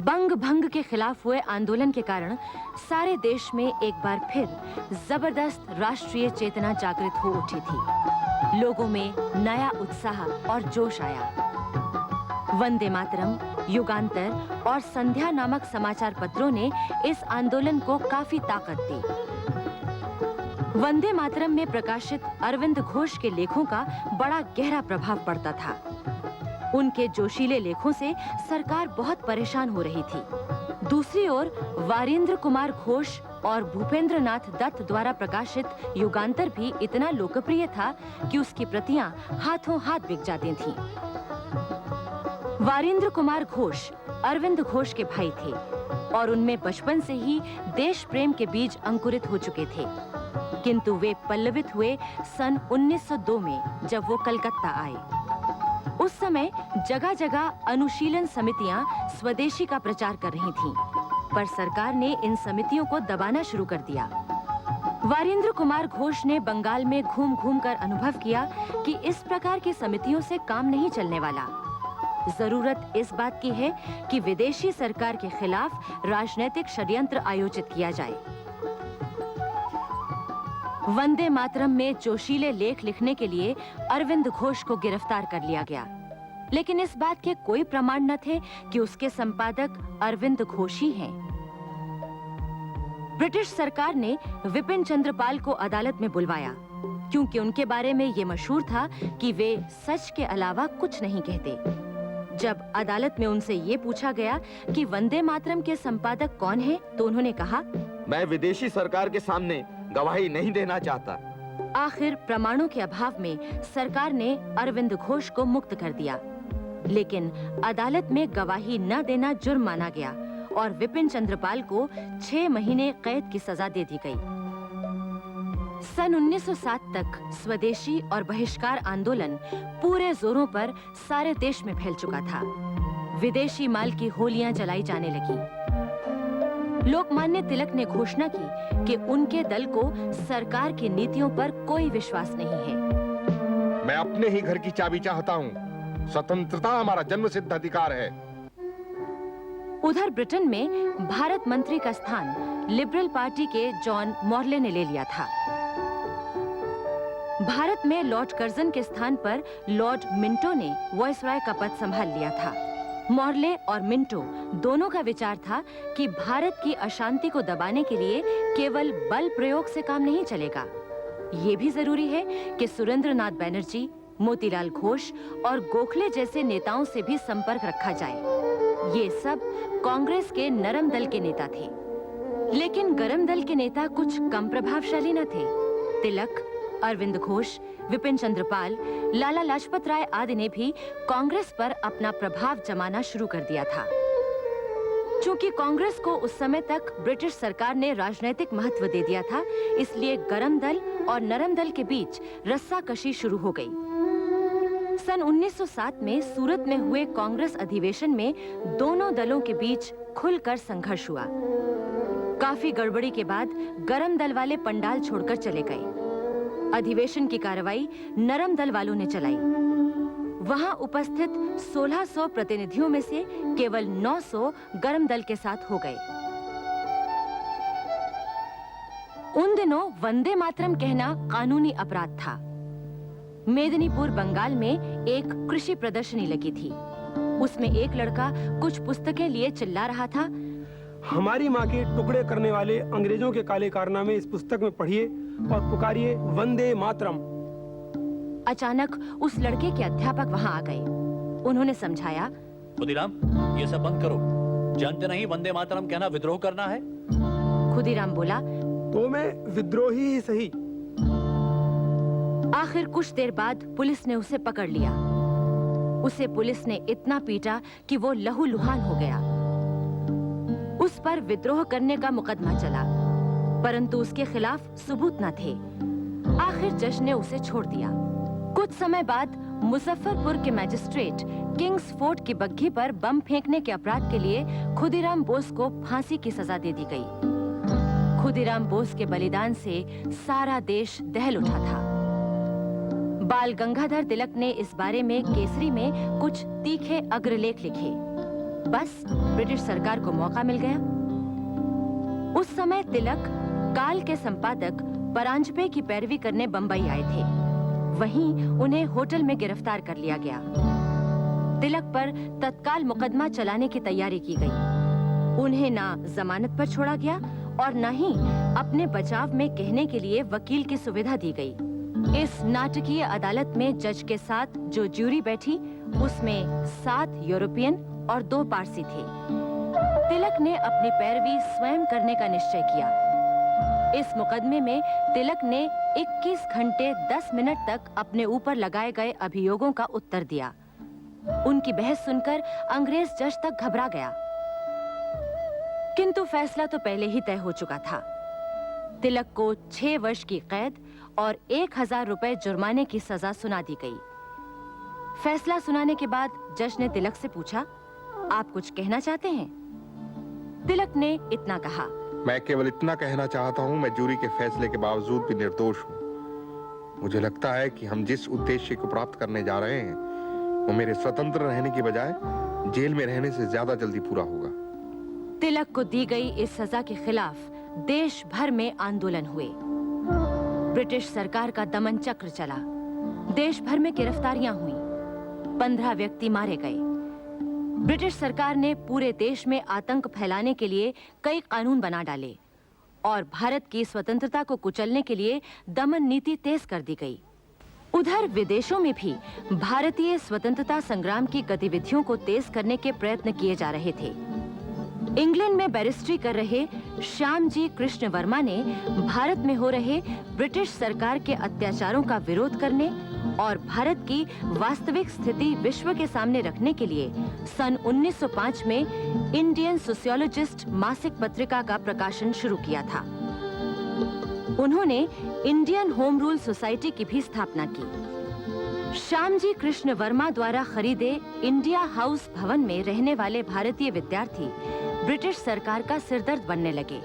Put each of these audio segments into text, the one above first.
बंग भंग के खिलाफ हुए आंदोलन के कारण सारे देश में एक बार फिर जबरदस्त राष्ट्रीय चेतना जागृत हो उठी थी। लोगों में नया उत्साह और जोश आया। वंदे मातरम, युगांतर और संध्या नामक समाचार पत्रों ने इस आंदोलन को काफी ताकत दी। वंदे मातरम में प्रकाशित अरविंद घोष के लेखों का बड़ा गहरा प्रभाव पड़ता था। उनके जोशीले लेखों से सरकार बहुत परेशान हो रही थी। दूसरी ओर वारिंद्र कुमार घोष और भूपेंद्र नाथ दत्त द्वारा प्रकाशित युगांतर भी इतना लोकप्रिय था कि उसकी प्रतियां हाथों हाथ बिक जाती थीं। वारिंद्र कुमार घोष अरविंद घोष के भाई थे और उनमें बचपन से ही देश प्रेम के बीज अंकुरित हो चुके थे, किंतु वे पल्लवित हुए सन 1902 में जब वो कलकत्ता आए। उस समय जगह जगह अनुशीलन समितियां स्वदेशी का प्रचार कर रही थीं, पर सरकार ने इन समितियों को दबाना शुरू कर दिया। वारिंद्र कुमार घोष ने बंगाल में घूम घूम कर अनुभव किया कि इस प्रकार की समितियों से काम नहीं चलने वाला। जरूरत इस बात की है कि विदेशी सरकार के खिलाफ राजनीतिक षड्यंत्र आयोजित किया जाए। वंदे मातरम में जोशीले लेख लिखने के लिए अरविंद घोष को गिरफ्तार कर लिया गया, लेकिन इस बात के कोई प्रमाण न थे कि उसके संपादक अरविंद घोष ही हैं। ब्रिटिश सरकार ने विपिन चंद्रपाल को अदालत में बुलवाया, क्योंकि उनके बारे में ये मशहूर था कि वे सच के अलावा कुछ नहीं कहते। जब अदालत में उनसे ये पूछा गया कि वंदे मातरम के संपादक कौन हैं, तो उन्होंने कहा, मैं विदेशी सरकार के सामने गवाही नहीं देना चाहता। आखिर प्रमाणों के अभाव में सरकार ने अरविंद घोष को मुक्त कर दिया, लेकिन अदालत में गवाही न देना जुर्म माना गया और विपिन चंद्रपाल को 6 महीने कैद की सजा दे दी गई। सन 1907 तक स्वदेशी और बहिष्कार आंदोलन पूरे जोरों पर सारे देश में फैल चुका था। विदेशी माल की होलियां जलाई जाने लगी। लोकमान्य तिलक ने घोषणा की कि उनके दल को सरकार की नीतियों पर कोई विश्वास नहीं है। मैं अपने ही घर की चाबी चाहता हूँ। स्वतंत्रता हमारा जन्मसिद्ध अधिकार है। उधर ब्रिटेन में भारत मंत्री का स्थान लिबरल पार्टी के जॉन मॉर्ले ने ले लिया था। भारत में लॉर्ड कर्जन के स्थान पर लॉर्ड मिंटो ने वायसराय का पद संभाल लिया था। मॉर्ले और मिंटो दोनों का विचार था कि भारत की अशांति को दबाने के लिए केवल बल प्रयोग से काम नहीं चलेगा। ये भी जरूरी है कि सुरेंद्रनाथ बैनर्जी, मोतीलाल घोष और गोखले जैसे नेताओं से भी संपर्क रखा जाए। ये सब कांग्रेस के नरम दल के नेता थे, लेकिन गरम दल के नेता कुछ कम प्रभावशाली न थे। तिलक, अरविंद घोष, विपिन चंद्रपाल, लाला लाजपत राय आदि ने भी कांग्रेस पर अपना प्रभाव जमाना शुरू कर दिया था। चूंकि कांग्रेस को उस समय तक ब्रिटिश सरकार ने राजनीतिक महत्व दे दिया था, इसलिए गरम दल और नरम दल के बीच रस्साकशी शुरू हो गई। सन 1907 में सूरत में हुए कांग्रेस अधिवेशन में दोनों दलों के बीच खुलकर संघर्ष हुआ। काफी गड़बड़ी के बाद गरम दल वाले पंडाल छोड़कर चले गए। अधिवेशन की कार्रवाई नरम दल वालों ने चलाई। वहां उपस्थित 1600 प्रतिनिधियों में से केवल 900 गरम दल के साथ हो गए। उन दिनों वंदे मातरम कहना कानूनी अपराध था। मेदिनीपुर बंगाल में एक कृषि प्रदर्शनी लगी थी। उसमें एक लड़का कुछ पुस्तकें लिए चिल्ला रहा था, हमारी माँ के टुकड़े करने वाले अंग्रेजों के काले कारनामे इस पुस्तक में पढ़िए और पुकारिए वंदे मातरम। अचानक उस लड़के के अध्यापक वहां आ गए। उन्होंने समझाया, खुदीराम, ये सब बंद करो। जानते नहीं वंदे मातरम कहना विद्रोह करना है। खुदीराम बोला, तो मैं विद्रोही ही सही। आखिर कुछ देर बाद पुलिस ने उसे पकड़ लिया। उसे पुलिस ने इतना पीटा कि वो लहूलुहान हो गया। उस पर विद्रोह करने का मुकदमा चला, परंतु उसके खिलाफ सबूत न थे। आखिर जज ने उसे छोड़ दिया। कुछ समय बाद मुजफ्फरपुर के मैजिस्ट्रेट किंग्स फोर्ट की बग्घी पर बम फेंकने के अपराध के लिए खुदीराम बोस को फांसी की सजा दे दी गई। खुदीराम बोस के बलिदान से सारा देश दहल उठा था। बाल गंगाधर तिलक ने इस बारे में केसरी में कुछ तीखे अग्रलेख लिखे। बस ब्रिटिश सरकार को मौका मिल गया। उस समय तिलक काल के संपादक परांजपे की पैरवी करने बंबई आए थे। वहीं उन्हें होटल में गिरफ्तार कर लिया गया। तिलक पर तत्काल मुकदमा चलाने की तैयारी की गई। उन्हें ना जमानत पर छोड़ा गया और न ही अपने बचाव में कहने के लिए वकील की सुविधा दी गई। इस नाटकीय अदालत में जज के साथ जो ज्यूरी बैठी उसमें 7 यूरोपियन और 2 पारसी थे। तिलक ने अपनी पैरवी स्वयं करने का निश्चय किया। इस मुकदमे में तिलक ने 21 घंटे 10 मिनट तक अपने ऊपर लगाए गए अभियोगों का उत्तर दिया। उनकी बहस सुनकर अंग्रेज जज तक घबरा गया, किंतु फैसला तो पहले ही तय हो चुका था। तिलक को 6 वर्ष की कैद और 1000 रुपए जुर्माने की सजा सुना दी गई। फैसला सुनाने के बाद जज ने तिलक से पूछा, आप कुछ कहना चाहते हैं? तिलक ने इतना कहा, मैं केवल इतना कहना चाहता हूं, मैं जूरी के फैसले के बावजूद भी निर्दोष हूं। मुझे लगता है कि हम जिस उद्देश्य को प्राप्त करने जा रहे हैं वो मेरे स्वतंत्र रहने की बजाय जेल में रहने से ज्यादा जल्दी पूरा होगा। तिलक को दी गई इस सजा के खिलाफ देश भर में आंदोलन हुए। ब्रिटिश सरकार का दमन चक्र चला। देश भर में गिरफ्तारियां हुई। 15 व्यक्ति मारे गए। ब्रिटिश सरकार ने पूरे देश में आतंक फैलाने के लिए कई कानून बना डाले और भारत की स्वतंत्रता को कुचलने के लिए दमन नीति तेज कर दी गई। उधर विदेशों में भी भारतीय स्वतंत्रता संग्राम की गतिविधियों को तेज करने के प्रयत्न किए जा रहे थे। इंग्लैंड में बैरिस्ट्री कर रहे श्यामजी कृष्ण वर्मा ने भारत में हो रहे ब्रिटिश सरकार के अत्याचारों का विरोध करने और भारत की वास्तविक स्थिति विश्व के सामने रखने के लिए सन 1905 में इंडियन सोशियोलॉजिस्ट मासिक पत्रिका का प्रकाशन शुरू किया था। उन्होंने इंडियन होम रूल सोसाइटी की भी स्थापना की। श्यामजी कृष्ण वर्मा द्वारा खरीदे इंडिया हाउस भवन में रहने वाले भारतीय विद्यार्थी ब्रिटिश सरकार का सिरदर्द बनने लगे।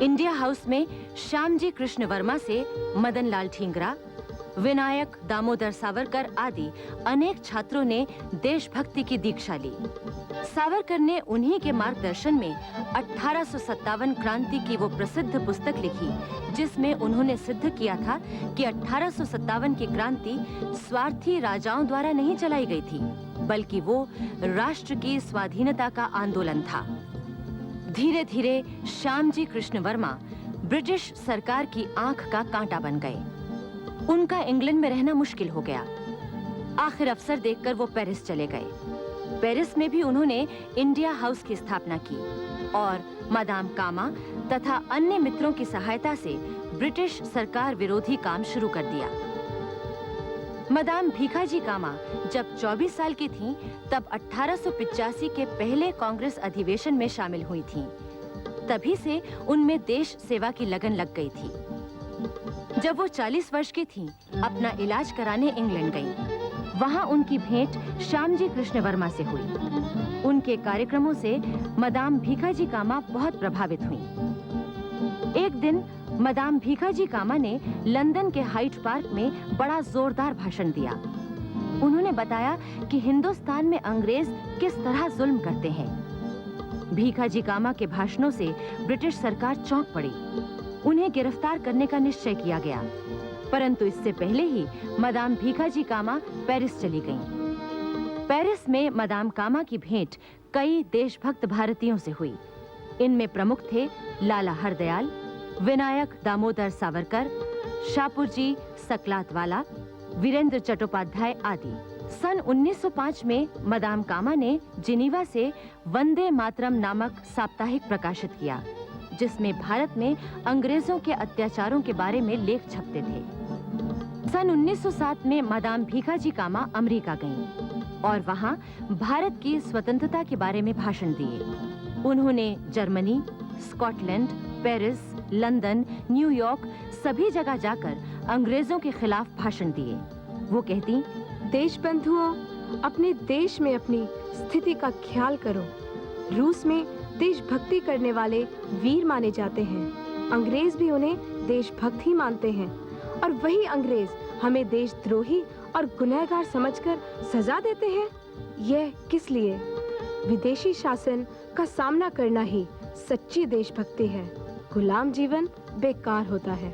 इंडिया हाउस में श्यामजी कृष्ण वर्मा से मदन लाल ठींगरा, विनायक दामोदर सावरकर आदि अनेक छात्रों ने देशभक्ति की दीक्षा ली। सावरकर ने उन्हीं के मार्गदर्शन में 1857 क्रांति की वो प्रसिद्ध पुस्तक लिखी, जिसमें उन्होंने सिद्ध किया था कि 1857 की क्रांति स्वार्थी राजाओं द्वारा नहीं चलाई गई थी, बल्कि वो राष्ट्र की स्वाधीनता का आंदोलन था। धीरे धीरे श्यामजी कृष्ण वर्मा ब्रिटिश सरकार की आंख का कांटा बन गए। उनका इंग्लैंड में रहना मुश्किल हो गया। आखिर अवसर देखकर वो पेरिस चले गए। पेरिस में भी उन्होंने इंडिया हाउस की स्थापना की और मदाम कामा तथा अन्य मित्रों की सहायता से ब्रिटिश सरकार विरोधी काम शुरू कर दिया। मदाम भीखाजी कामा जब 24 साल की थीं, तब 1885 के पहले कांग्रेस अधिवेशन में शामिल हुई थीं। तभी से उनमें देश सेवा की लगन लग गई थी। जब वो 40 वर्ष की थीं, अपना इलाज कराने इंग्लैंड गईं। वहां उनकी भेंट श्यामजी कृष्ण वर्मा से हुई। उनके कार्यक्रमों से मदाम भीखाजी कामा बहुत प्रभावित हुई। एक दिन मदाम भीखाजी कामा ने लंदन के हाइड पार्क में बड़ा जोरदार भाषण दिया। उन्होंने बताया कि हिंदुस्तान में अंग्रेज किस तरह जुल्म करते हैं। भीखाजी कामा के भाषणों से ब्रिटिश सरकार चौंक पड़ी। उन्हें गिरफ्तार करने का निश्चय किया गया, परंतु इससे पहले ही मदाम भीखाजी कामा पेरिस चली गईं। पेरिस में मदाम कामा की भेंट कई देशभक्त भारतीयों से हुई। इनमें प्रमुख थे लाला हरदयाल, विनायक दामोदर सावरकर, शापुरजी सकलातवाला, वीरेंद्र चट्टोपाध्याय आदि। सन 1905 में मदाम कामा ने जिनीवा से वंदे मातरम नामक साप्ताहिक प्रकाशित किया, जिसमें भारत में अंग्रेजों के अत्याचारों के बारे में लेख छपते थे। सन 1907 में मदाम भीखाजी कामा अमेरिका गईं और वहां भारत की स्वतंत्रता के बारे में भाषण दिए। उन्होंने Germany, Scotland, Paris, London, New York सभी जगह जाकर अंग्रेजों के खिलाफ भाषण दिए। वो कहती, देश बंधुओं, अपने देश में अपनी स्थिति का ख्याल करो। रूस में देशभक्ति करने वाले वीर माने जाते हैं। अंग्रेज भी उन्हें देशभक्त ही मानते हैं और वही अंग्रेज हमें देशद्रोही और गुनहगार समझकर सजा देते हैं। यह किस लिए? विदेशी शासन का सामना करना ही सच्ची देशभक्ति है। गुलाम जीवन बेकार होता है।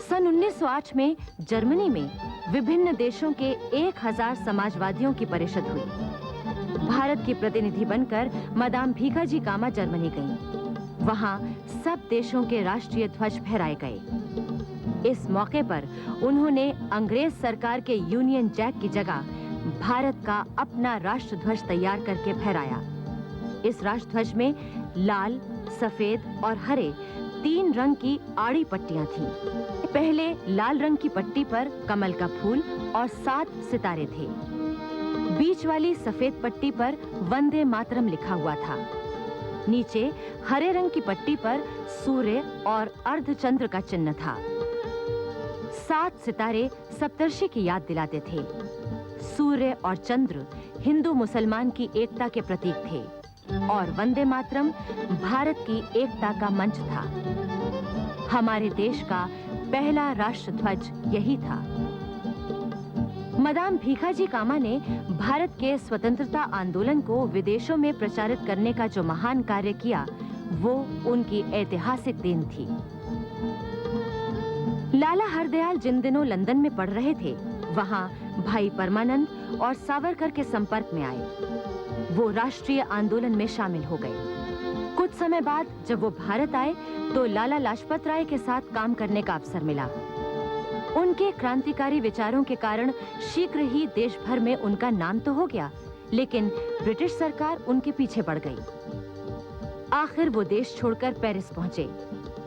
सन 1908 में जर्मनी में विभिन्न देशों के 1000 समाजवादियों की परिषद हुई। भारत की प्रतिनिधि बनकर मदाम भीखाजी कामा जर्मनी गईं। वहां सब देशों के राष्ट्रीय ध्वज फहराए गए। इस मौके पर उन्होंने अंग्रेज सरकार के यूनियन जैक की जगह भारत का अपना राष्ट्र ध्वज तैयार करके फहराया। इस राष्ट्र ध्वज में लाल, सफेद और हरे 3 रंग की आड़ी पट्टियां थीं। पहले लाल रंग की पट्टी पर कमल का फूल और 7 सितारे थे। बीच वाली सफेद पट्टी पर वंदे मातरम लिखा हुआ था। नीचे हरे रंग की पट्टी पर सूर्य और अर्धचंद्र का चिन्ह था। 7 सितारे सप्तर्षि की याद दिलाते थे। सूर्य और चंद्र हिंदू मुसलमान की एकता के प्रतीक थे और वंदे मातरम भारत की एकता का मंच था। हमारे देश का पहला राष्ट्र ध्वज यही था। मदाम भीखाजी कामा ने भारत के स्वतंत्रता आंदोलन को विदेशों में प्रचारित करने का जो महान कार्य किया, वो उनकी ऐतिहासिक देन थी। लाला हरदयाल जिन दिनों लंदन में पढ़ रहे थे, वहां भाई परमानंद और सावरकर के संपर्क में आए। वो राष्ट्रीय आंदोलन में शामिल हो गए। कुछ समय बाद जब वो भारत आए तो लाला लाजपत राय के साथ काम करने का अवसर मिला। उनके क्रांतिकारी विचारों के कारण शीघ्र ही देश भर में उनका नाम तो हो गया, लेकिन ब्रिटिश सरकार उनके पीछे पड़ गई। आखिर वो देश छोड़कर पेरिस पहुंचे।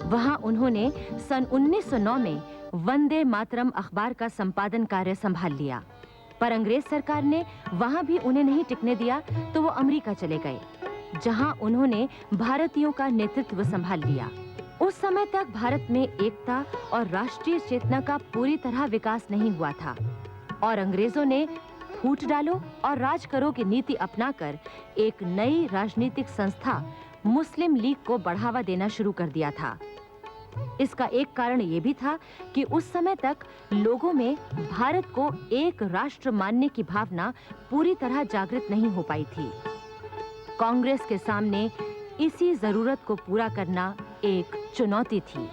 वहां उन्होंने सन 1909 में वंदे मातरम अखबार का संपादन कार्य संभाल लिया। पर अंग्रेज सरकार ने वहां भी उन्हें नहीं टिकने दिया तो वो अमेरिका चले गए, जहां उन्होंने भारतीयों का नेतृत्व संभाल लिया। उस समय तक भारत में एकता और राष्ट्रीय चेतना का पूरी तरह विकास नहीं हुआ था और अंग्रेजों ने फूट डालो और राज करो की नीति अपनाकर एक नई राजनीतिक संस्था मुस्लिम लीग को बढ़ावा देना शुरू कर दिया था। इसका एक कारण ये भी था कि उस समय तक लोगों में भारत को एक राष्ट्र मानने की भावना पूरी तरह जागृत नहीं हो पाई थी। कांग्रेस के सामने इसी जरूरत को पूरा करना एक चुनौती थी।